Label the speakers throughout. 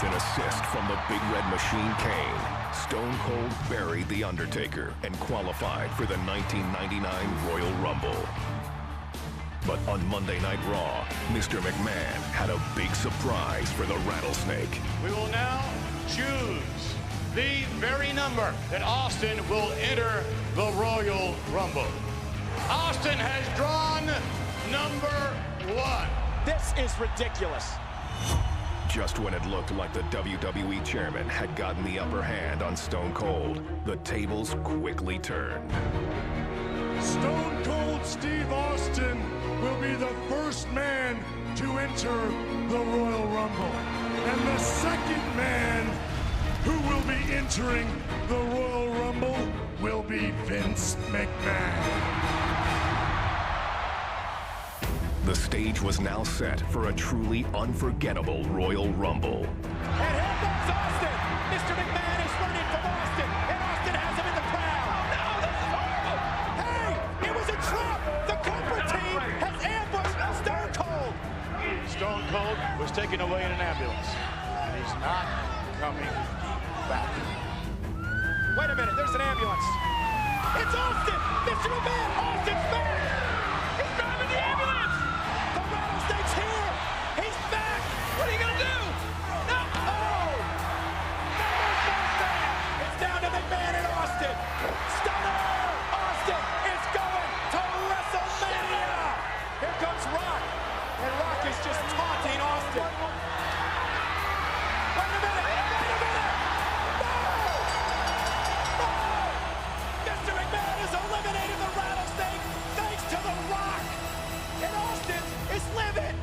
Speaker 1: an assist from the Big Red Machine Kane, Stone Cold buried The Undertaker and qualified for the 1999 Royal Rumble. But on Monday Night Raw, Mr. McMahon had a big surprise for the Rattlesnake.
Speaker 2: We will now choose the very number that Austin will enter the Royal Rumble. Austin has drawn number 1.
Speaker 3: This is ridiculous.
Speaker 1: Just when it looked like the WWE Chairman had gotten the upper hand on Stone Cold, the tables quickly turned.
Speaker 4: Stone Cold Steve Austin will be the first man to enter the Royal Rumble. And the second man who will be entering the Royal Rumble will be Vince McMahon.
Speaker 1: The stage was now set for a truly unforgettable Royal Rumble.
Speaker 3: And here comes Austin. Mr. McMahon is running from Austin, and Austin has him in the crowd. Oh, no, this is horrible. Hey, it was a trap. The corporate team has ambushed Stone Cold.
Speaker 2: Stone Cold was taken away in an ambulance, and he's not coming back.
Speaker 3: Wait a minute, there's an ambulance. It's Austin. Mr. McMahon, Austin's back. He's driving the ambulance. The Rattlesnake's here. He's back. What are you going to do? No. Oh. It's down to McMahon and Austin. Stunner. Austin is going to WrestleMania. Here comes Rock. And Rock is just taunting Austin. Wait a minute. Wait a minute. No. Mr. McMahon has eliminated the Rattlesnake thanks to The Rock. And Austin is livid.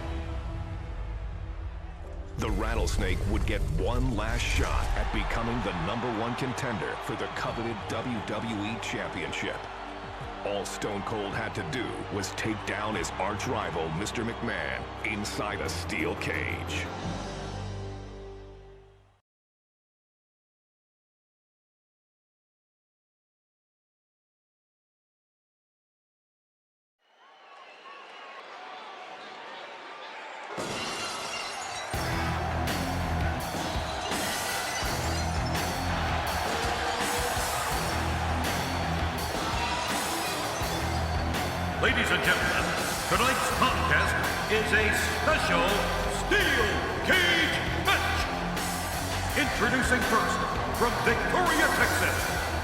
Speaker 1: The Rattlesnake would get one last shot at becoming the #1 contender for the coveted WWE Championship. All Stone Cold had to do was take down his arch-rival, Mr. McMahon, inside a steel cage.
Speaker 5: Ladies and gentlemen, tonight's contest is a special steel cage match. Introducing first, from Victoria, Texas,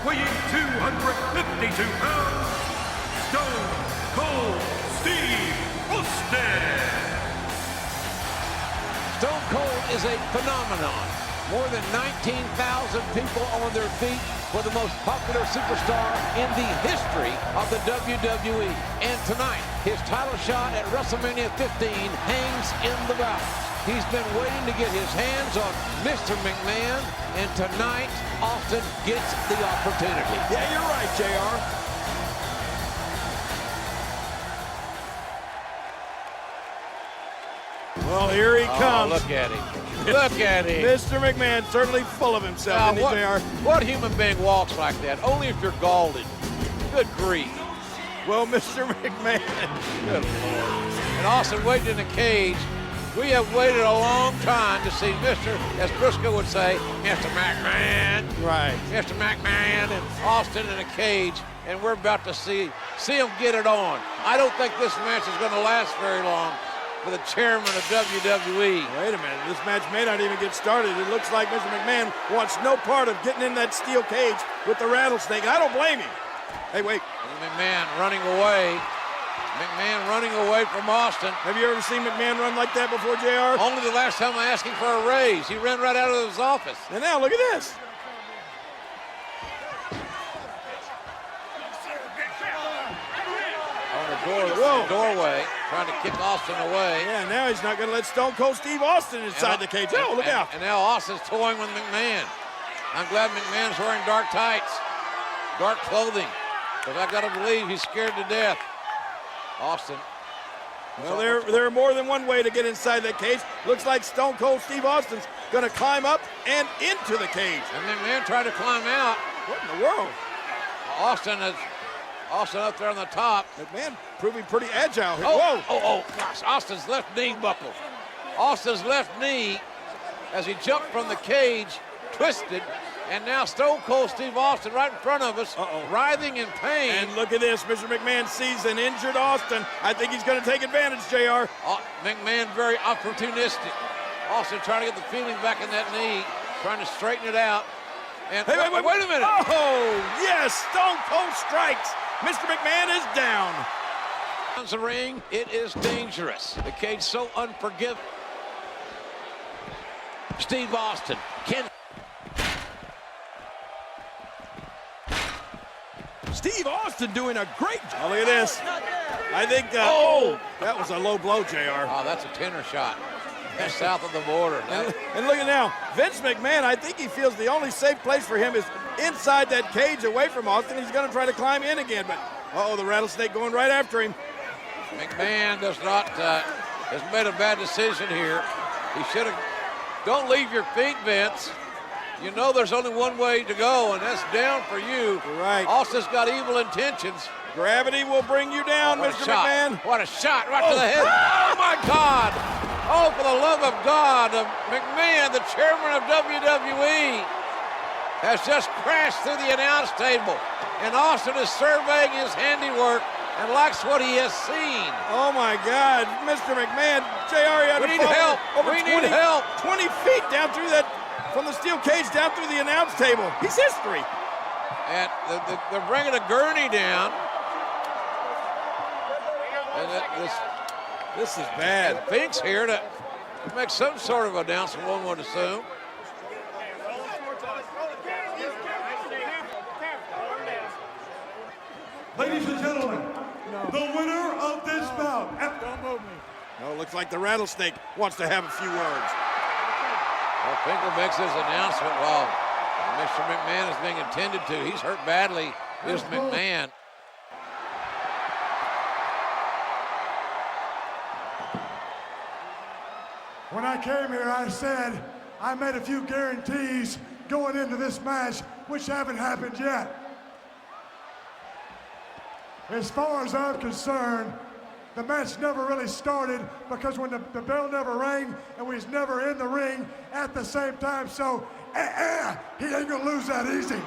Speaker 5: weighing 252 pounds, Stone Cold Steve Austin.
Speaker 6: Stone Cold is a phenomenon. More than 19,000 people on their feet for the most popular superstar in the history of the WWE. And tonight, his title shot at WrestleMania 15 hangs in the balance. He's been waiting to get his hands on Mr. McMahon, and tonight, Austin gets the opportunity.
Speaker 7: Yeah, you're right, JR. Well, here he comes.
Speaker 6: Look at him. Look at him.
Speaker 7: Mr. McMahon certainly full of himself, isn't he, JR?
Speaker 6: What human being walks like that? Only if you're Galded. Good grief.
Speaker 7: Well, Mr. McMahon.
Speaker 6: Good Lord. And Austin waiting in the cage. We have waited a long time to see Mr., as Briscoe would say, Mr. McMahon.
Speaker 7: Right.
Speaker 6: Mr. McMahon and Austin in a cage, and we're about to see him get it on. I don't think this match is going to last very long for the chairman of WWE.
Speaker 7: Wait a minute, this match may not even get started. It looks like Mr. McMahon wants no part of getting in that steel cage with the Rattlesnake, and I don't blame him. Hey, wait.
Speaker 6: McMahon running away. McMahon running away from Austin.
Speaker 7: Have you ever seen McMahon run like that before, JR?
Speaker 6: Only the last time I asked him for a raise. He ran right out of his office.
Speaker 7: And now, look at this.
Speaker 6: Doorway, trying to kick Austin away.
Speaker 7: Yeah, now he's not going to let Stone Cold Steve Austin inside the cage. Oh, look out.
Speaker 6: And now Austin's toying with McMahon. I'm glad McMahon's wearing dark tights, dark clothing, because I got to believe he's scared to death. Austin.
Speaker 7: Well, there are more than one way to get inside that cage. Looks like Stone Cold Steve Austin's going to climb up and into the cage.
Speaker 6: And McMahon tried to climb out.
Speaker 7: What in the world?
Speaker 6: Austin up there on the top.
Speaker 7: McMahon proving pretty agile here.
Speaker 6: Oh, gosh, Austin's left knee buckled. Austin's left knee as he jumped from the cage, twisted, and now Stone Cold Steve Austin right in front of us, writhing in pain.
Speaker 7: And look at this, Mr. McMahon sees an injured Austin. I think he's going to take advantage, JR.
Speaker 6: McMahon very opportunistic. Austin trying to get the feeling back in that knee, trying to straighten it out. And
Speaker 7: hey, wait a minute. Oh, yes, Stone Cold strikes. Mr. McMahon is down.
Speaker 6: The ring, it is dangerous. The cage so unforgiving. Steve Austin can.
Speaker 7: Steve Austin doing a great job. Oh, look at this. I think, that was a low blow, JR.
Speaker 6: Oh, that's a tenor shot. That's south of the border.
Speaker 7: And look at now, Vince McMahon, I think he feels the only safe place for him is inside that cage away from Austin. He's going to try to climb in again, but, the rattlesnake going right after him.
Speaker 6: McMahon has made a bad decision here. He should have, don't leave your feet, Vince. You know there's only one way to go, and that's down for you.
Speaker 7: Right.
Speaker 6: Austin's got evil intentions.
Speaker 7: Gravity will bring you down, Mr. McMahon.
Speaker 6: What a shot right to the head. Oh, my God. Oh, for the love of God, McMahon, the chairman of WWE, has just crashed through the announce table, and Austin is surveying his handiwork and likes what he has seen.
Speaker 7: Oh, my God. Mr. McMahon, JR,
Speaker 6: we need help. We need help.
Speaker 7: 20 feet down through that, from the steel cage down through the announce table. He's history.
Speaker 6: And they're bringing a gurney down. And
Speaker 7: this is bad.
Speaker 6: Fink's here to make some sort of announcement, one would assume.
Speaker 4: Ladies and gentlemen, the winner of this bout.
Speaker 7: Don't move me. No, looks like the rattlesnake wants to have a few words.
Speaker 6: Well, Finkel makes his announcement while Mr. McMahon is being attended to. He's hurt badly, is McMahon.
Speaker 4: When I came here, I said I made a few guarantees going into this match, which haven't happened yet. As far as I'm concerned, the match never really started because when the bell never rang and we was never in the ring at the same time, so he ain't gonna lose that easy.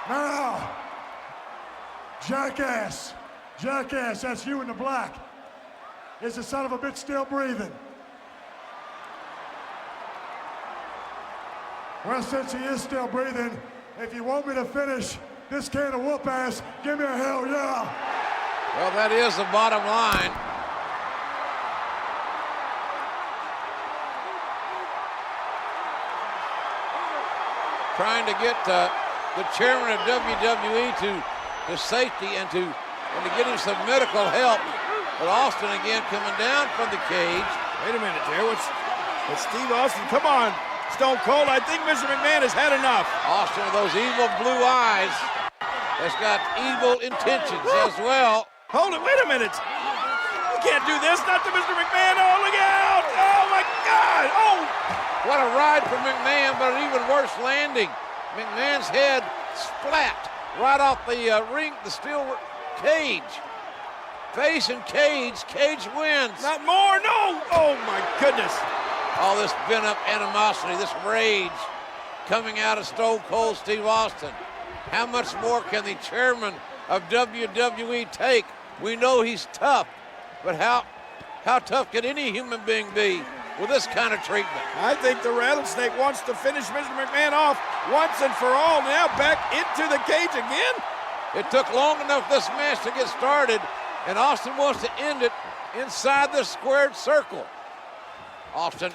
Speaker 4: Now, jackass, that's you in the black. Is the son of a bitch still breathing? Well, since he is still breathing, if you want me to finish this can of whoop ass, give me a hell yeah.
Speaker 6: Well, that is the bottom line. Trying to get the chairman of WWE to safety and to get him some medical help. But Austin again coming down from the cage.
Speaker 7: Wait a minute, there. What's Steve Austin? Come on, Stone Cold. I think Mr. McMahon has had enough.
Speaker 6: Austin with those evil blue eyes has got evil intentions as well.
Speaker 7: Hold it, wait a minute. You can't do this, not to Mr. McMahon. Oh, look out. Oh, my God. Oh.
Speaker 6: What a ride for McMahon, but an even worse landing. McMahon's head splat right off the ring, the steel cage. Face and cage wins.
Speaker 7: Not more, no. Oh, my goodness.
Speaker 6: All this pent-up animosity, this rage coming out of Stone Cold Steve Austin. How much more can the chairman of WWE take? We know he's tough, but how tough can any human being be with this kind of treatment?
Speaker 7: I think the rattlesnake wants to finish Mr. McMahon off once and for all. Now back into the cage again.
Speaker 6: It took long enough this match to get started, and Austin wants to end it inside the squared circle. Austin.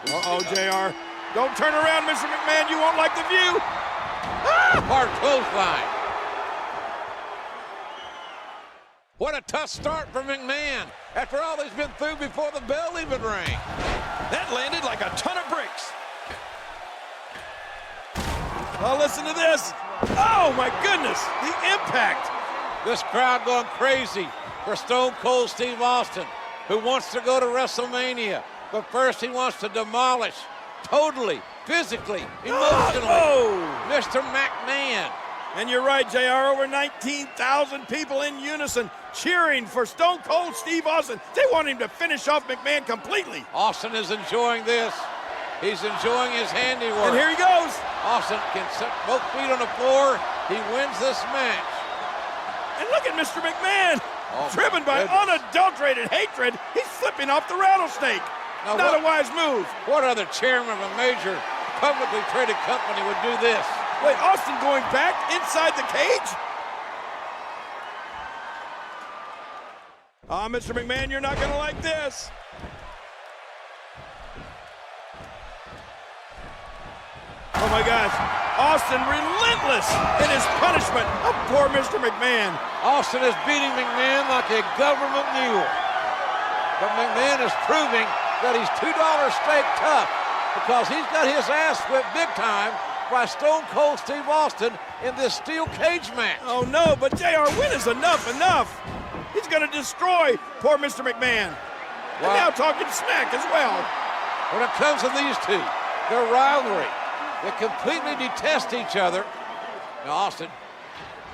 Speaker 7: Uh-oh, JR. Don't turn around, Mr. McMahon. You won't like the view.
Speaker 6: Hard clothesline. What a tough start for McMahon after all he's been through before the bell even rang.
Speaker 3: That landed like a ton of bricks.
Speaker 7: Oh, listen to this. Oh, my goodness. The impact.
Speaker 6: This crowd going crazy for Stone Cold Steve Austin, who wants to go to WrestleMania. But first he wants to demolish, totally, physically, emotionally, Mr. McMahon.
Speaker 7: And you're right, JR, over 19,000 people in unison cheering for Stone Cold Steve Austin. They want him to finish off McMahon completely.
Speaker 6: Austin is enjoying this. He's enjoying his handiwork.
Speaker 7: And here he goes.
Speaker 6: Austin can set both feet on the floor. He wins this match.
Speaker 7: And look at Mr. McMahon.
Speaker 6: Oh,
Speaker 7: driven by unadulterated hatred, he's flipping off the rattlesnake.
Speaker 6: Now
Speaker 7: Not a wise move.
Speaker 6: What other chairman of a major publicly traded company would do this?
Speaker 7: Wait, Austin going back inside the cage? Mr. McMahon, you're not gonna like this. Oh my gosh, Austin relentless in his punishment of poor Mr. McMahon.
Speaker 6: Austin is beating McMahon like a government mule. But McMahon is proving that he's $2 steak tough because he's got his ass whipped big time by Stone Cold Steve Austin in this steel cage match.
Speaker 7: Oh no, but JR, when is enough? He's gonna destroy poor Mr. McMahon. And now talking smack as well.
Speaker 6: When it comes to these two, their rivalry, they completely detest each other. Now Austin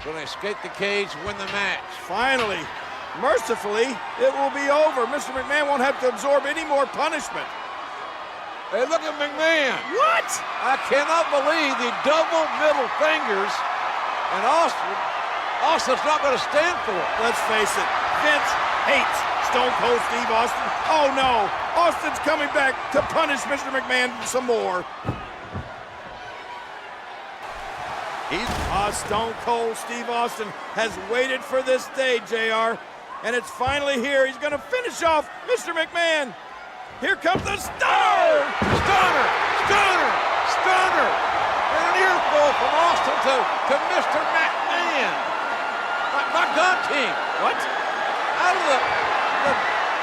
Speaker 6: going to escape the cage, win the match.
Speaker 7: Finally, mercifully, it will be over. Mr. McMahon won't have to absorb any more punishment.
Speaker 6: Hey, look at McMahon.
Speaker 7: What?
Speaker 6: I cannot believe the double middle fingers, and Austin's not going to stand for it.
Speaker 7: Let's face it, Vince hates Stone Cold Steve Austin. Oh no, Austin's coming back to punish Mr. McMahon some more. Stone Cold Steve Austin has waited for this day, JR, and it's finally here. He's going to finish off Mr. McMahon. Here comes the stunner!
Speaker 6: Stunner! And an earful from Austin to Mr. McMahon. My gun team.
Speaker 7: What?
Speaker 6: Out of the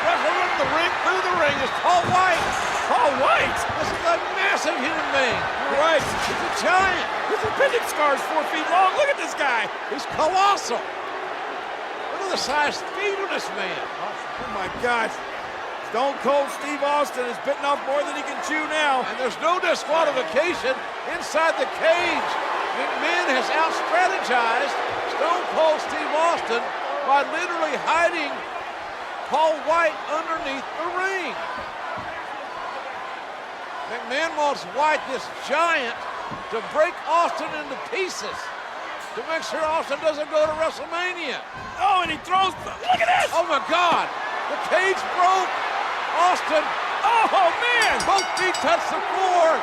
Speaker 6: wrestler in the ring, through the ring is Paul White.
Speaker 7: Paul White?
Speaker 6: This is a massive human being.
Speaker 7: You're right.
Speaker 6: He's a giant.
Speaker 7: His appendix scar is 4 feet long. Look at this guy.
Speaker 6: He's colossal. Look at the size feet of this man.
Speaker 7: Oh my gosh. Stone Cold Steve Austin is bitten off more than he can chew now.
Speaker 6: And there's no disqualification inside the cage. McMahon has out-strategized Stone Cold Steve Austin by literally hiding Paul White underneath the ring. McMahon wants White, this giant, to break Austin into pieces to make sure Austin doesn't go to WrestleMania.
Speaker 7: Oh, and he throws, look at this!
Speaker 6: Oh my God, the cage broke. Austin,
Speaker 7: oh man!
Speaker 6: Both feet touch the floor.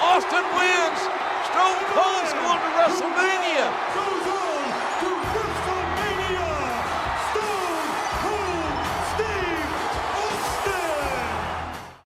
Speaker 6: Austin wins. Stone Cold's going to WrestleMania.